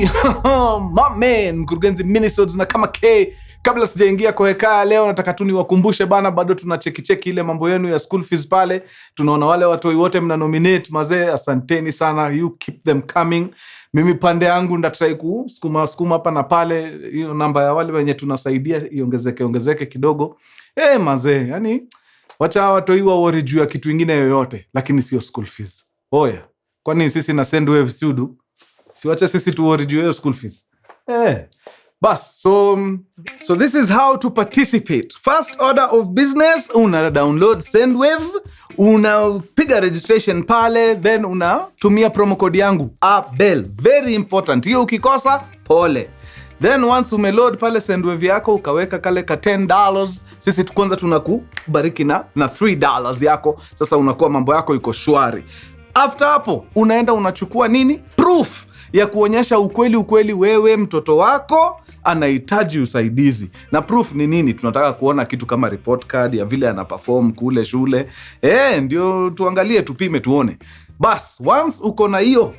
Judy, my man, Mkurugenzi Minisodes na kama K. Kabla sijaingia kwa hekaya leo, nataka tu niwakumbushe bana, bado tuna cheki ile mambo yenu ya school fees pale. Tunaona wale watoi wote mna nominate mazee, asanteni sana, you keep them coming. Mimi pande yangu ndatry kusukuma hapa na pale, hiyo namba ya wale wenye tunasaidia iongezeke kidogo. Mazee, yani wacha watoi wa worry juu ya kitu kingine yoyote, lakini sio school fees. Oya, kwani sisi na Sendwave sudu? Siwacha sisi tu worry juu ya school fees. Bas, so this is how to participate. First order of business, una download Sendwave, unapiga registration pale, then unatumia promo code yangu Abel. Very important. Hiyo ukikosa, pole. Then once umeload pale Sendwave yako, ukaweka kale ka $10, sisi kwanza tunakubariki na $3 yako. Sasa unakuwa mambo yako iko shwari. After hapo, unaenda unachukua nini? Proof ya kuonyesha ukweli wewe mtoto wako anahitaji usaidizi. Na proof ni nini? Tunataka kuona kitu kama report card ya vile ana perform kule shule. Ndio tuangalie, tupime, tuone. Bas, once uko na hiyo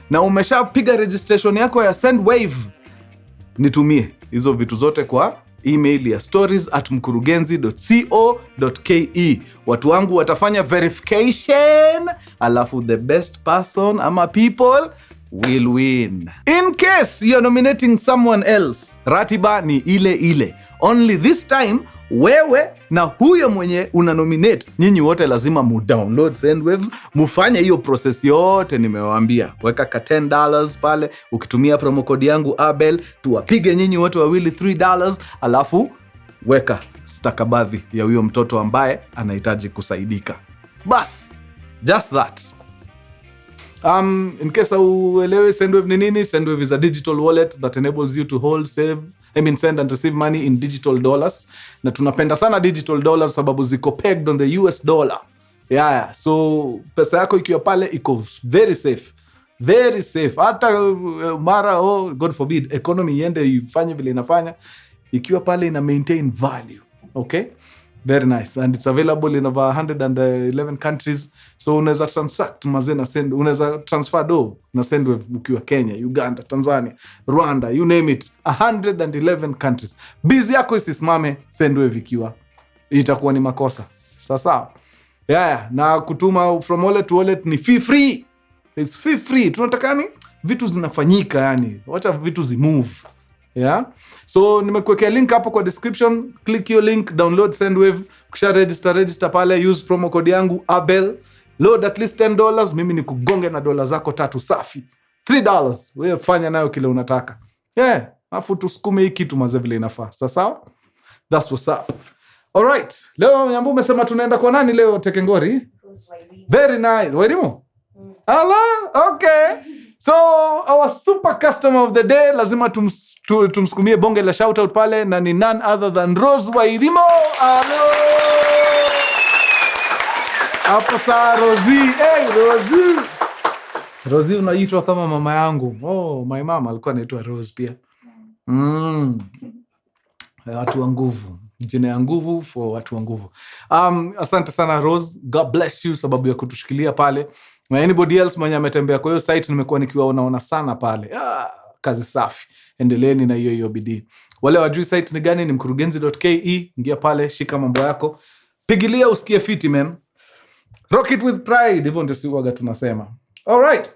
na umeshapiga registration yako ya Sendwave, nitumie hizo vitu zote kwa email ya stories@mkurugenzi.co.ke. Watu wangu watafanya verification, alafu the best person ama people will win. In case you're nominating someone else, ratiba ni ile. Only this time, wewe na huyo mwenye una nominate, nyinyi wote lazima mu-download Sendwave, mufanye hiyo process yote nimewaambia. Weka ka $10 pale, ukitumia promo code yangu Abel, tuwapige nyinyi wote wawili $3, alafu weka stakabadhi ya huyo mtoto ambaye anahitaji kusaidika. Bas, just that. In case uelewe Sendwave ni nini, Sendwave is a digital wallet that enables you to send and receive money in digital dollars. Na tunapenda sana digital dollars sababu ziko pegged on the US dollar. So pesa yako ikiwa pale iko very safe. Very safe. Hata mara God forbid economy iende ifanye vile inafanya, ikiwa pale ina maintain value. Okay? Very nice. And it's available in over 111 countries. So unaweza transact mazena send, unaweza transfer na Sendwave ukiwa Kenya, Uganda, Tanzania, Rwanda, you name it. 111 countries. Busy yako isisimame Sendwave ikiwa itakuwa ni makosa. Sasa. Na kutuma from wallet to wallet ni fee free. It's fee free. Tunataka ni vitu zinafanyika yani. Wacha vitu zimove. So nimekuwekea link hapo kwa description. Click your link, download Sendwave. Kisha register pale, use promo code yangu Abel. Load at least $10. Mimi ni kugonge na dola zako 3 safi. $3. Wewe fanya nayo kile unataka. Afu tusukume hii kitu maze vile inafaa. Sawa? That's what's up. Alright. Leo Nyambu umesema tunaenda kwa nani leo Tekengori? Very nice. Wairimu? Ala, okay. So, our super customer of the day, lazima tumsukumie bonge la shoutout pale, na ni none other than Rose Wairimo. Hello! Hapo saa Rosie. Rosie! Rosie unaitwa kama mama yangu. My mama alikuwa anaitwa Rose pia. Watu wa nguvu. Jina ya nguvu for watu wa nguvu. Asante sana Rose. God bless you sababu ya kutushikilia pale. Na anybody else mwenye ametembea kwa hiyo site nimekuwa nikiwaona sana pale. Kazi safi. Endeleeni na hiyo bidii. Wale wajui site ni gani, ni mkurugenzi.ke. Ingia pale, shika mambo yako. Pigilia usikie fiti man. Rock it with pride. Hivyo ndio siwaga tunasema. Alright.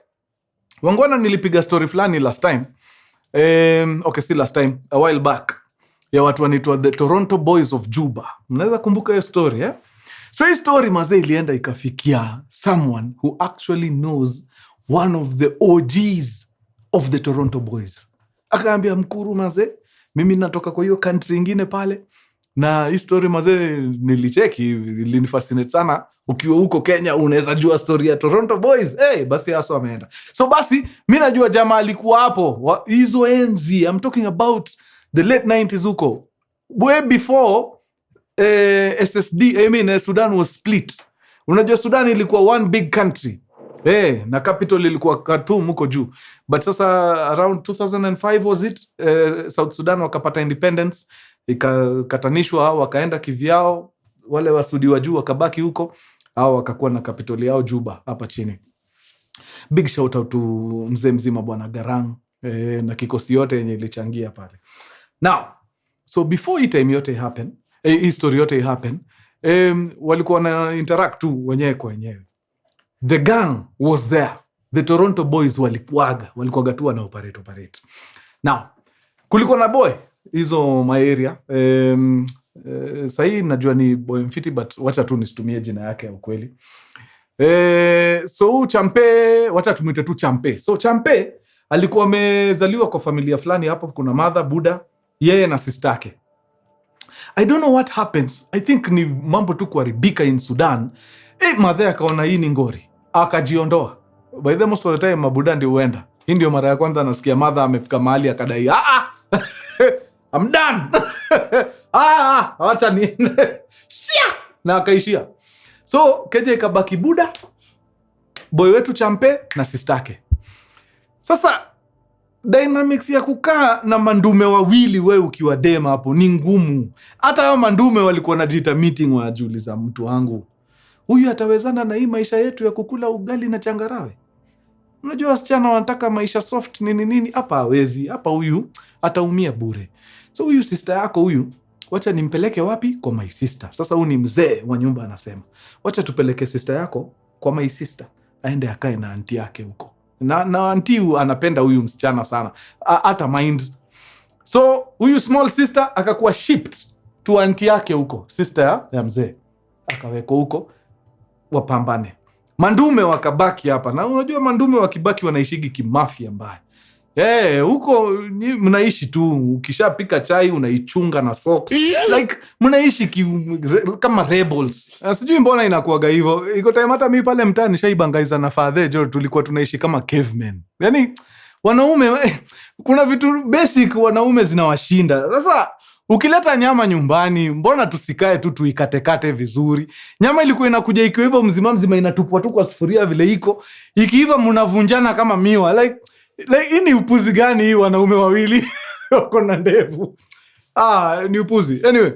Wangwana nilipiga story fulani last time. Si last time. A while back. Ya watu wanaitwa the Toronto Boys of Juba. Mnaweza kumbuka hiyo story, So hii story mazee ilienda ikafikia someone who actually knows one of the OGs of the Toronto Boys. Akaambia Mkuru mazee, mimi natoka kwa hiyo country ingine pale. Na hii story mazee nilicheki, ilinifascinate sana. Ukiwa huko Kenya unaweza jua story ya Toronto Boys. Basi haso ameenda. So basi, mimi najua jamaa alikuwa hapo. Hizo enzi, I'm talking about the late 90s huko. Way before Sudan was split. Unajua Sudan ilikuwa one big country. Na capital ilikuwa Khartoum huko juu. But sasa around 2005 was it, South Sudan wakapata independence, ikakatanishwa, wakaenda kivyao, wale wasudi wa juu wakabaki huko, hao wakakuwa na capital yao Juba hapa chini. Big shout out to mzee mzima bwana Garang. na kikosi yote yenye ilichangia pale. Now, so before hii time yote happen, hii story yote happen, walikuwa na interact tu wenyewe kwa wenyewe. The gang was there. The Toronto boys walikuwaga tu wana operate. Now, kulikuwa na boy hizo maeria. Sahii najua ni boy mfiti, but wacha tu nisitumie jina yake ya ukweli. So Champe, wacha tumuite tu Champe. So Champe alikuwa amezaliwa kwa familia fulani hapo, kuna mother, Buddha, yeye na sister yake. I don't know what happens. I think ni mambo tu kuharibika in Sudan. Mother akaona hii ni ngori, akajiondoa. By the most of the time mabuda ndio huenda. Hii ndio mara ya kwanza nasikia mother amefika mahali akadai, I'm done. Acha niende. Na akaishia. So keje ikabaki Buddha, boy wetu Champe na sister yake. Sasa dynamics ya kukaa na mandume wawili wewe ukiwa dema hapo ni ngumu. Hata hao mandume walikuwa wanajiita meeting, wanajiuliza, mtu wangu huyu atawezana na hii maisha yetu ya kukula ugali na changarawe? Unajua wasichana wanataka maisha soft nini, hapa hawezi. Hapa huyu ataumia bure. So huyu sister yako huyu, wacha nimpeleke wapi? Kwa my sister. Sasa huyu ni mzee wa nyumba anasema, wacha tupeleke sister yako kwa my sister, aende akae na auntie yake huko. Na auntie anapenda huyu msichana sana, hata mind. So huyu small sister akakuwa shipped to auntie yake huko, sister ya mzee akawekwa huko wapambane. Mandume wakabaki hapa, na unajua mandume wakibaki wanaishigi kimafia mbaya. Huko mnaishi tu, ukishapika chai unaichunga na socks. Like mnaishi kama rebels. Sijui mbona inakuaga hivyo. Iko time hata mimi pale mtaani shaibangaiza na father jo, tulikuwa tunaishi kama cavemen. Yaani wanaume kuna vitu basic wanaume zinawashinda. Sasa ukileta nyama nyumbani, mbona tusikae tu tuikatekate vizuri? Nyama ilikuwa inakuja ikiwa hivyo mzima inatupwa tu kwa sufuria vile iko. Ikiiva mnavunjana kama miwa. Like hii ni upuzi gani hii wanaume wawili wako na ndevu? Ni upuzi. Anyway,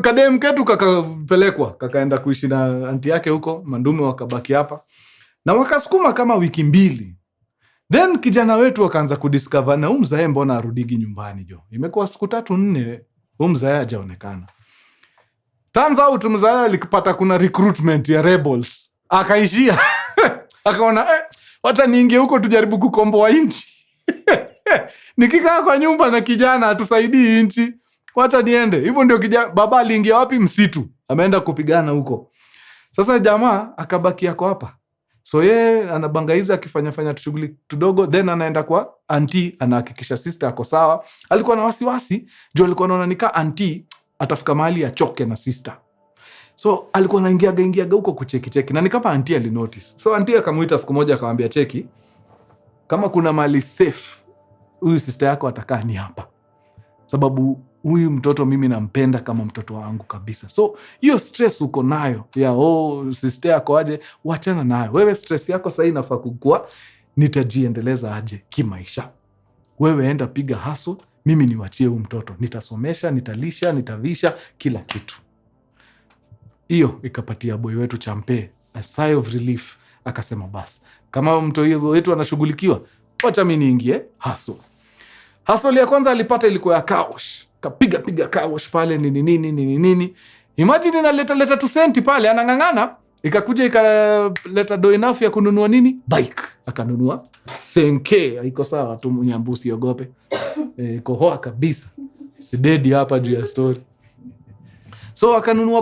kadem ketu kakapelekwa, kakaenda kuishi na aunti yake huko, mandume wakabaki hapa. Na wakasukuma kama wiki 2. Then kijana wetu wakaanza kudiscover na mzae mbona arudigi nyumbani jo. Imekuwa siku 3-4 mzae hajaonekana. Turns out mzae alikipata kuna recruitment ya rebels. Akaishia. Akaona wacha niingie huko tujaribu kukomboa nchi. Nikikaa kwa nyumba na kijana atusaidii nchi, wacha niende. Hivyo ndio baba aliingia wapi? Msitu. Ameenda kupigana huko. Sasa jamaa akabaki yako hapa. So yeye anabangaiza akifanya shughuli kidogo, then anaenda kwa auntie, anahakikisha sister ako sawa. Alikuwa na wasiwasi, juu alikuwa anaona nika auntie atafika mahali achoke na sister. So alikuwa anaingia huko kucheki na ni kama auntie alinotice. So auntie akamuita siku moja akamwambia, cheki, kama kuna mahali safe huyu sister yako atakaa ni hapa. Sababu huyu mtoto mimi nampenda kama mtoto wangu kabisa. So hiyo stress uko nayo ya sister yako aje, wachana nayo. Wewe stress yako sasa inafaa kukua nitajiendeleza aje kimaisha. Wewe enda piga hustle, mimi niwachie huyu mtoto. Nitasomesha, nitalisha, nitavisha kila kitu. Hiyo ikapatia boy wetu Champe a sigh of relief. Akasema basi, kama mtoto wetu anashughulikiwa, wacha mimi niingie hustle. Hustle ya kwanza alipata ilikuwa ya car wash. Kapiga car wash pale nini. Imagine inaleta tu senti pale, anang'ang'ana, ikakuja ikaleta do enough ya kununua nini? Bike. Akanunua senke, haiko sawa tu mnyambusi ogope. Iko hoa kabisa. Sidedi hapa juu ya story. So akanunua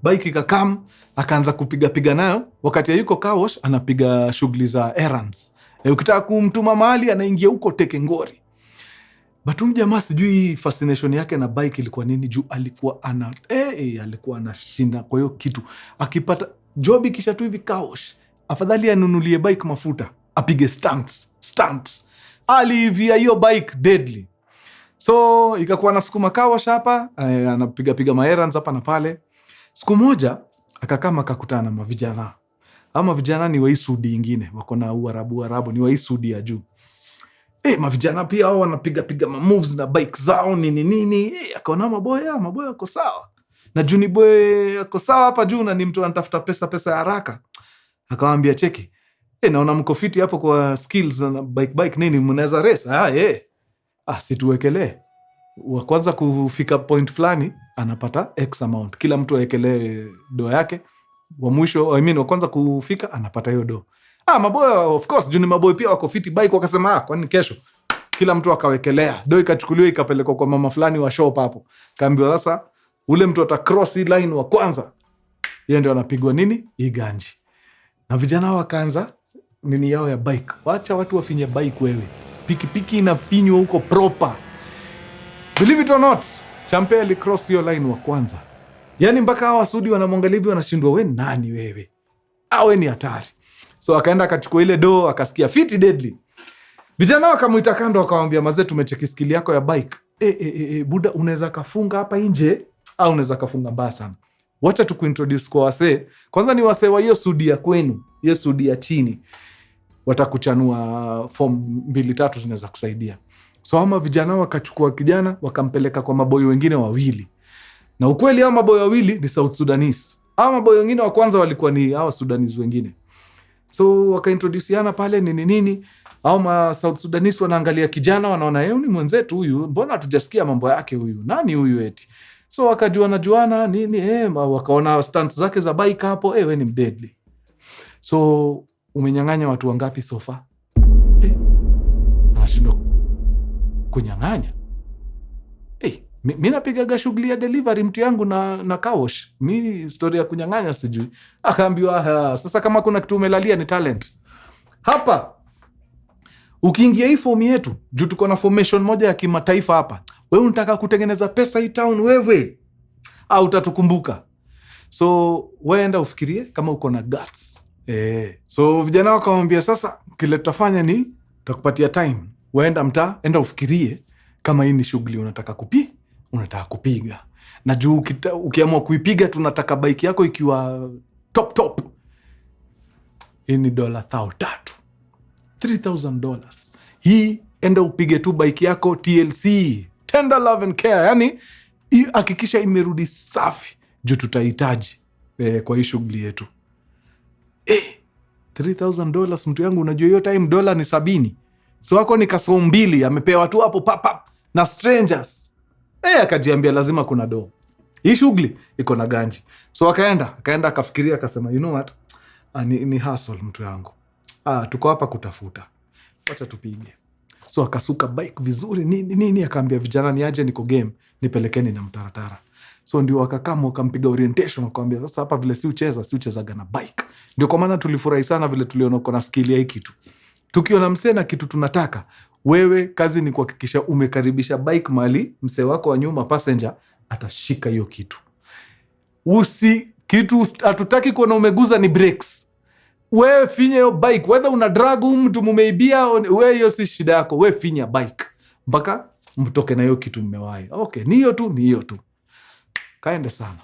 bike ikakam, akaanza kupiga nayo. Wakati yuko car wash anapiga shughuli za errands. Ukitaka kumtuma mahali anaingia huko Tekengori. But jamaa sijui fascination yake na bike ilikuwa nini, juu alikuwa alikuwa anashinda kwa hiyo kitu. Akipata job kisha tu hivi car wash, afadhali anunulie bike mafuta, apige stunts. Alivia hiyo bike deadly. So ikakuwa nasukuma car wash hapa, anapiga maerrands hapa na pale. Siku moja akakama akakutana na mavijana. Ama vijana ni wa Isudi ingine, wako na Uarabu ni wa Isudi ya juu. Mavijana pia hao wanapiga moves na bike zao nini. Akaona maboya wako sawa. Na Juni boy ako sawa hapa juu, na ni mtu anatafuta pesa ya haraka. Akamwambia, cheki, Naona mko fiti hapo kwa skills na bike nini, mnaweza race. Situwekelee. Wa kwanza kufika point fulani anapata X amount. Kila mtu awekelee do yake. Wa mwisho, wa kwanza kufika anapata hiyo do. Maboy of course, juu ni maboy pia wako fiti bike, wakasema kwani kesho kila mtu akawekelea. Do ikachukuliwa ikapelekwa kwa mama fulani wa shop hapo. Kaambiwa sasa ule mtu ata cross hii line wa kwanza, yeye ndio anapigwa nini? Iganji. Na vijana wakaanza nini yao ya bike. Wacha watu wafinye bike wewe. Pikipiki inafinywa huko proper. Believe it or not, Champe alicross hiyo line wa kwanza. Yaani mpaka hawa Sudi wanamwangalia hivi wanashindwa, we nani wewe? We ni hatari. So akaenda akachukua ile do, akasikia fiti deadly. Vijana wakamuita kando wakamwambia, mazee tumecheki skill yako ya bike. Buda unaweza kafunga hapa nje au unaweza kafunga mbaya sana. Wacha tukuintroduce kwa wasee. Kwanza ni wasee wa hiyo Sudi ya kwenu, hiyo Sudi ya chini. Watakuchanua form 2-3 zinaweza kusaidia. So ama vijana wakachukua kijana wakampeleka kwa maboy wengine wawili. Na ukweli hao maboy wawili ni South Sudanese. Hao maboy wengine wa kwanza walikuwa ni hao Sudanese wengine. So wakaintroduceana pale nini. Hao ma South Sudanese wanaangalia kijana wanaona yeye ni mwenzetu huyu, mbona hatujasikia mambo yake huyu? Nani huyu eti? So wakajuana nini wakaona stunt zake za bike hapo, wewe ni deadly. So umenyang'anya watu wangapi so far? Anashindwa kunyang'anya. Mimi napigaga shughuli ya delivery mtu yangu na kawash. Mimi story ya kunyang'anya sijui. Akaambiwa sasa kama kuna kitu umelalia ni talent. Hapa ukiingia hii form yetu, juu tuko na formation moja ya kimataifa hapa. Wewe unataka kutengeneza pesa hii town wewe? Utatukumbuka. So wewe enda ufikirie kama uko na guts. So vijana wakamwambia sasa kile tutafanya ni tutakupatia time. Wewe enda mtaa, enda ufikirie kama hii ni shughuli unataka kupiga. Na juu ukiamua kuipiga tunataka bike yako ikiwa top. Hii ni $3,000. $3,000. Hii enda upige tu bike yako TLC. Tender love and care. Yani hakikisha imerudi safi. Juu tutahitaji kwa hii shughuli yetu. $3,000 mtu yangu, unajua hiyo time dola ni 70. So wako ni kaso 2 amepewa tu hapo pap na strangers. Akajiambia lazima kuna do. Hii shughuli iko na ganji. So akaenda akafikiria akasema, you know what? Ni hustle mtu yangu. Tuko hapa kutafuta. Wacha tupige. So akasuka bike vizuri nini akaambia vijana niaje niko game, nipelekeni na mtaratara. So ndio wakakama wakampiga orientation wakamwambia sasa hapa vile si uchezaga na bike. Ndio kwa maana tulifurahi sana vile tuliona uko na skill ya hii kitu. Tukiona msee na kitu tunataka, wewe kazi ni kuhakikisha umekaribisha bike mahali msee wako wa nyuma passenger atashika hiyo kitu. Kitu hatutaki kuona umeguza ni brakes. Wewe finya hiyo bike, whether una drag mtu mumeibia, wewe hiyo si shida yako, wewe finya bike mpaka mtoke na hiyo kitu mmewahi. Okay, ni hiyo tu. Kaende sana.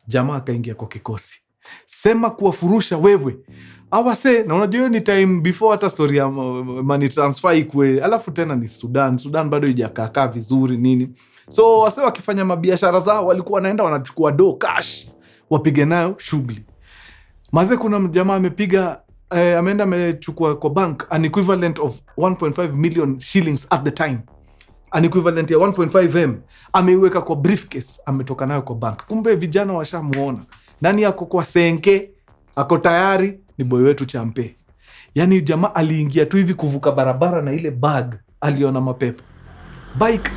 Jamaa kaingia kwa kikosi. Sema kuwafurusha wewe. Awase, na unajua ni time before hata story ya money transfer ikwe. Alafu tena ni Sudan bado haijakaa vizuri nini. So wase wakifanya mabiashara zao walikuwa wanaenda wanachukua do cash wapige nayo shughuli. Maze kuna jamaa amepiga ameenda amechukua kwa bank an equivalent of 1.5 million shillings at the time. An equivalent ya 1.5M ameiweka kwa briefcase, ametoka nayo kwa bank. Kumbe vijana washamuona. Nani ako kwa senke, ako tayari, ni boy wetu Champe. Yani jamaa aliingia tu hivi kuvuka barabara na ile bag, aliona mapepo. Bike,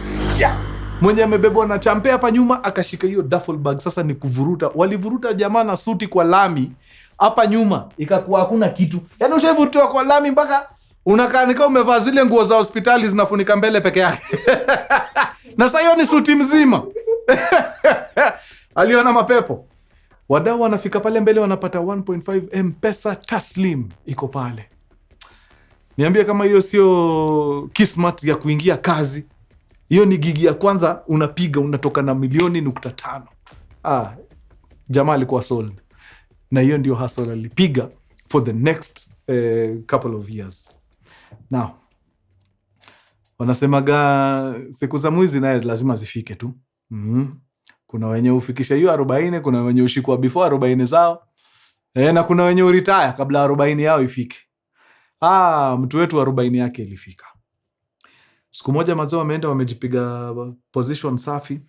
mwenye amebebwa na Champe hapa nyuma, akashika hiyo duffel bag, sasa ni kuvuruta. Walivuruta jamaa na suti kwa lami, hapa nyuma, ikakuwa hakuna kitu. Yani ushaivurutiwa kwa lami mpaka unakaa nika umevaa zile nguo za hospitali zinafunika mbele peke yake. Na sasa hiyo ni suti mzima. Aliona mapepo. Wadau wanafika pale mbele wanapata 1.5 Mpesa Taslim iko pale. Niambie kama hiyo sio kismat ya kuingia kazi. Hiyo ni gigi ya kwanza unapiga unatoka na 1.5 million. Jamaa alikuwa sold. Na hiyo ndio hustle alipiga for the next couple of years. Now, wanasemaga siku za mwizi naye lazima zifike tu. Kuna wenye ufikisha hiyo 40, kuna wenye ushikwa before 40 zao. Na kuna wenye uritaya kabla 40 yao ifike. Mtu wetu 40 yake ilifika. Siku moja mazao wameenda wamejipiga position safi.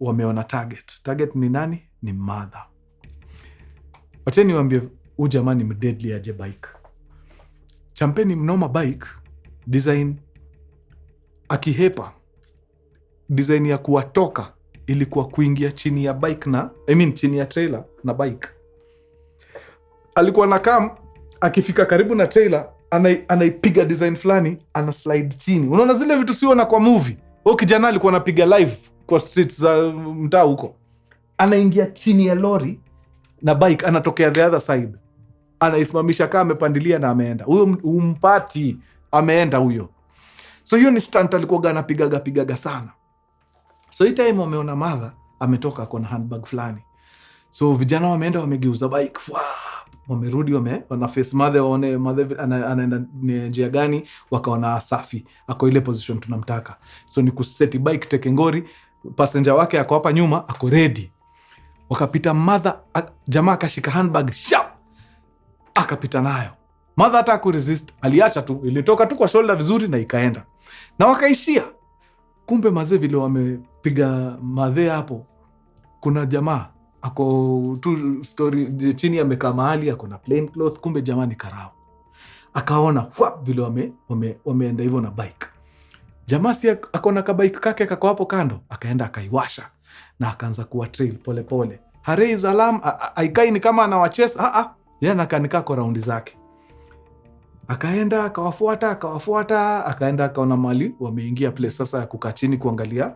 Wameona target ni nani? Ni mother. Wacheni niwaambie huyu jamaa ni deadly aje bike. Champeni mnoma bike design akihepa. Design ya kuwatoka ilikuwa kuingia chini ya bike na chini ya trailer na bike. Alikuwa nakam akifika karibu na trailer anaipiga design fulani, ana slide chini. Unaona zile vitu siona kwa movie. Kijana alikuwa anapiga live kwa streets za mtaa huko. Anaingia chini ya lori na bike, anatokea the other side. Anaisimamisha kama amepandilia na ameenda. Huyo umpati ameenda huyo. So hiyo ni stunt alikuwa anapigaga sana. So hii time wameona mother ametoka kwa handbag fulani. So vijana wameenda wamegeuza bike. Wamerudi wana face mother, waone mother anaenda njia gani, wakaona safi. Ako ile position tunamtaka. So ni kuseti bike teke ngori, passenger wake ako hapa nyuma, ako ready. Wakapita mother, jamaa akashika handbag, sharp. Akapita nayo. Mother hata kuresist, aliacha tu, ilitoka tu kwa shoulder vizuri na ikaenda. Na wakaishia. Kumbe mazee vile wamepiga madhe hapo, kuna jamaa ako tu story chini amekaa mahali ako na plain cloth, kumbe jamaa ni karao. Akaona vile wameenda hivyo na bike. Jamaa si akona ka bike kake kako hapo kando, akaenda akaiwasha na akaanza kuwa trail pole pole. Harei alarm aikai ni kama anawachesa, yeye anakanika kwa raundi zake. Akaenda akawafuata, akaenda akaona mali wameingia place sasa ya kukaa chini kuangalia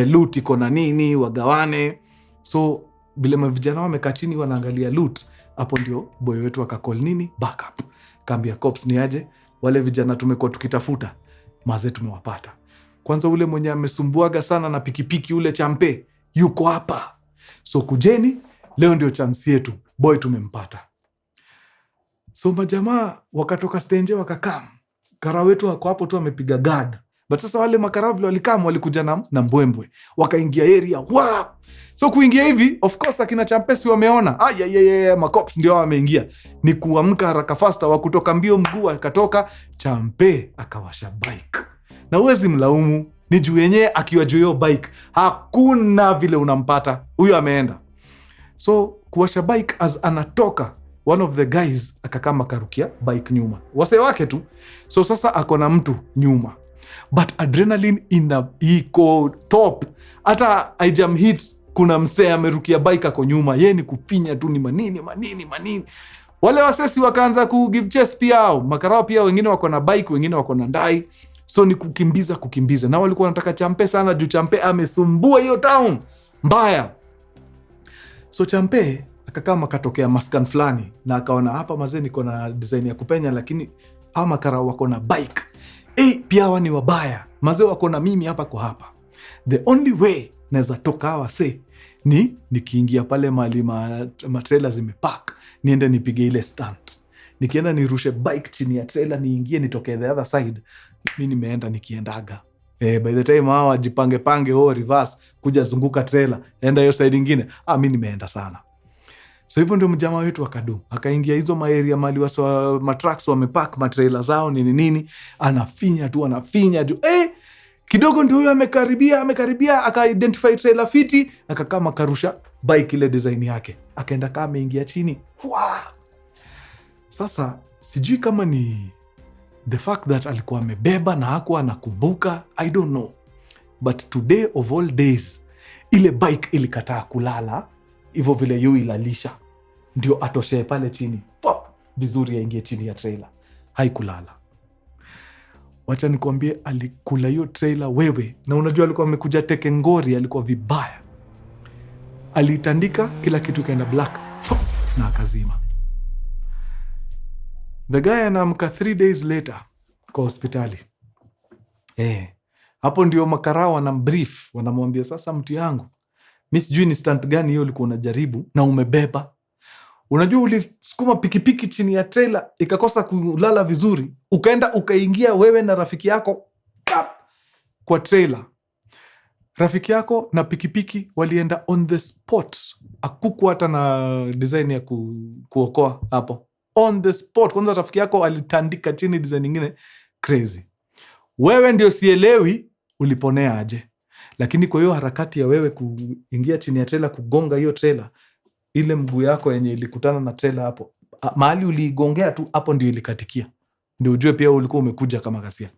loot iko na nini, wagawane. So bila mavijana wamekaa chini wanaangalia loot, hapo ndio boy wetu akacall nini backup. Kaambia cops ni aje, wale vijana tumekuwa tukitafuta maze tumewapata. Kwanza ule mwenye amesumbuaga sana na pikipiki ule champe yuko hapa. So kujeni, leo ndio chance yetu, boy tumempata. So majamaa wakatoka stage wakakam. Karao wetu wako hapo tu amepiga guard. But sasa wale makarao vile walikam walikuja na mbwembwe. Wakaingia area. So kuingia hivi, of course akina champesi wameona. Makops ndio wameingia. Ni kuamka haraka faster wa kutoka mbio mguu akatoka champe akawasha bike. Na huwezi mlaumu, ni juu yenyewe akiwa juu hiyo bike. Hakuna vile unampata. Huyo ameenda. So kuwasha bike as anatoka, one of the guys akakama karukia bike nyuma. Wase wake tu. So sasa akona mtu nyuma. But adrenaline iko top. Hata haijam hit kuna msee amerukia bike ako nyuma. Yeye ni kupinya tu ni manini. Wale wasesi wakaanza kugive chase pia. Makarao pia wengine wako na bike, wengine wako na ndai. So ni kukimbiza. Na walikuwa wanataka champe sana juu champe amesumbua hiyo town. Mbaya. So champe akakama katokea maskan fulani na akaona hapa mazee niko na design ya kupenya, lakini makarao wako na bike. Pia hawa ni wabaya. Mazee wako na mimi hapa kwa hapa. The only way naweza toka hawa ni nikiingia pale mahali matrailer zimepark, niende nipige ile stunt. Nikienda nirushe bike chini ya trailer, niingie nitoke the other side. Mimi nimeenda nikiendaga. By the time hawa jipange reverse kuja zunguka trailer, enda hiyo side nyingine. Mimi nimeenda sana. So hivyo ndio mjamaa wetu akadu. Akaingia hizo maeria mali matracks wamepark matrailer zao nini. Anafinya tu. Kidogo ndio huyo amekaribia aka-identify trailer fiti, akakama karusha bike ile design yake. Akaenda kama ameingia chini. Sasa sijui kama ni the fact that alikuwa amebeba na hakuwa anakumbuka, I don't know. But today of all days, ile bike ilikataa kulala. Hivyo vile yu ilalisha. Ndio atoshee pale chini. Vizuri yaingie chini ya trailer. Haikulala. Wacha nikwambie alikula hiyo trailer wewe. Na unajua alikuwa amekuja teke ngori, alikuwa vibaya. Alitandika kila kitu kaenda black. Na akazima. The guy anaamka 3 days later kwa hospitali. Hapo ndio makarao wanambrief, wanamwambia sasa mtu yangu, mimi sijui ni stunt gani hiyo ulikuwa unajaribu na umebeba. Unajua ulisukuma pikipiki chini ya trailer ikakosa kulala vizuri, ukaenda ukaingia wewe na rafiki yako kwa trailer. rafiki yako na pikipiki walienda on the spot. Akuku hata na design ya kuokoa hapo. On the spot. Kwanza rafiki yako alitandika chini design nyingine crazy. Wewe ndio sielewi uliponea aje. Lakini kwa hiyo harakati ya wewe kuingia chini ya trailer, kugonga hiyo trailer, ile mguu yako yenye ilikutana na trailer hapo, mahali uligongea tu hapo ndio ilikatikia. Ndio ujue pia ulikuwa umekuja kama ghasia.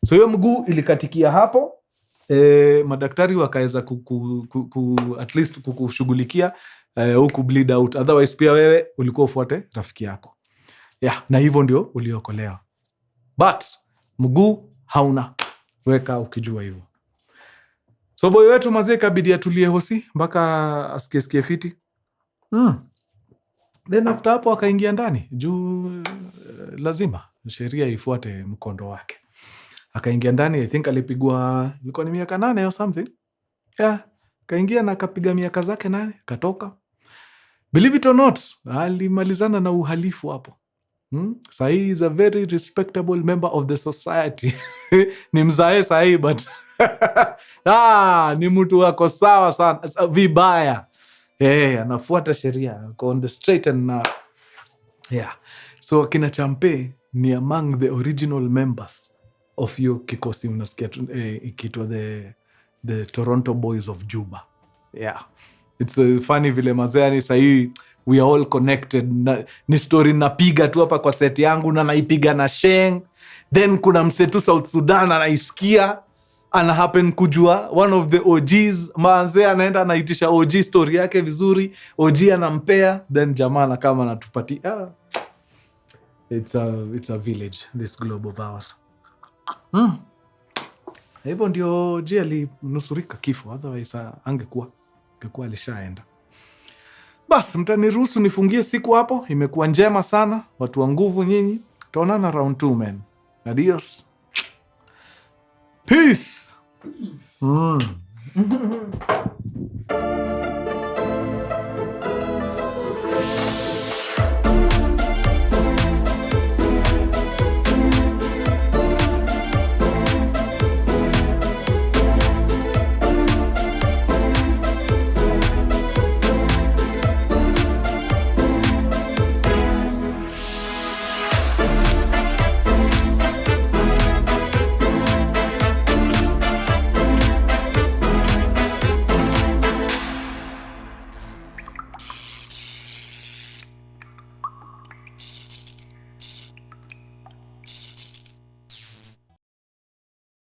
So hiyo mguu ilikatikia hapo. Madaktari wakaweza at least kukushughulikia huku bleed out. Otherwise pia wewe ulikuwa ufuate rafiki yako. Na hivyo ndio uliokolewa. But mguu hauna. Weka ukijua hivyo. So boy wetu mazee kabidi atulie hosi mpaka asikie fiti. Then after hapo akaingia ndani. Juu lazima sheria ifuate mkondo wake. Akaingia ndani, I think alipigwa, ilikuwa ni miaka 8 or something. Kaingia na akapiga miaka zake 8, katoka. Believe it or not, alimalizana na uhalifu hapo. Sahi is a very respectable member of the society. Ni mzae sahi, but ni mtu wako sawa sana. Vibaya. Anafuata sheria. On the straight and so kina Champe ni among the original members of your kikosi, unasikia ikiitwa the Toronto Boys of Juba. It's funny vile mazea sahi we are all connected. Ni story napiga tu hapa kwa set yangu na naipiga na Sheng. Then kuna msetu South Sudan anaisikia, ana happen kujua one of the OGs. Manze anaenda anaitisha OG story yake vizuri, OG anampea, then jamaa kama anatupatia. It's a village, this globe of ours. Hivyo ndio OG alinusurika kifo, otherwise angekuwa alishaenda. Bas, mtaniruhusu nifungie siku hapo. Imekuwa njema sana, watu wa nguvu nyinyi. Tutaonana round 2 man. Adios. Peace.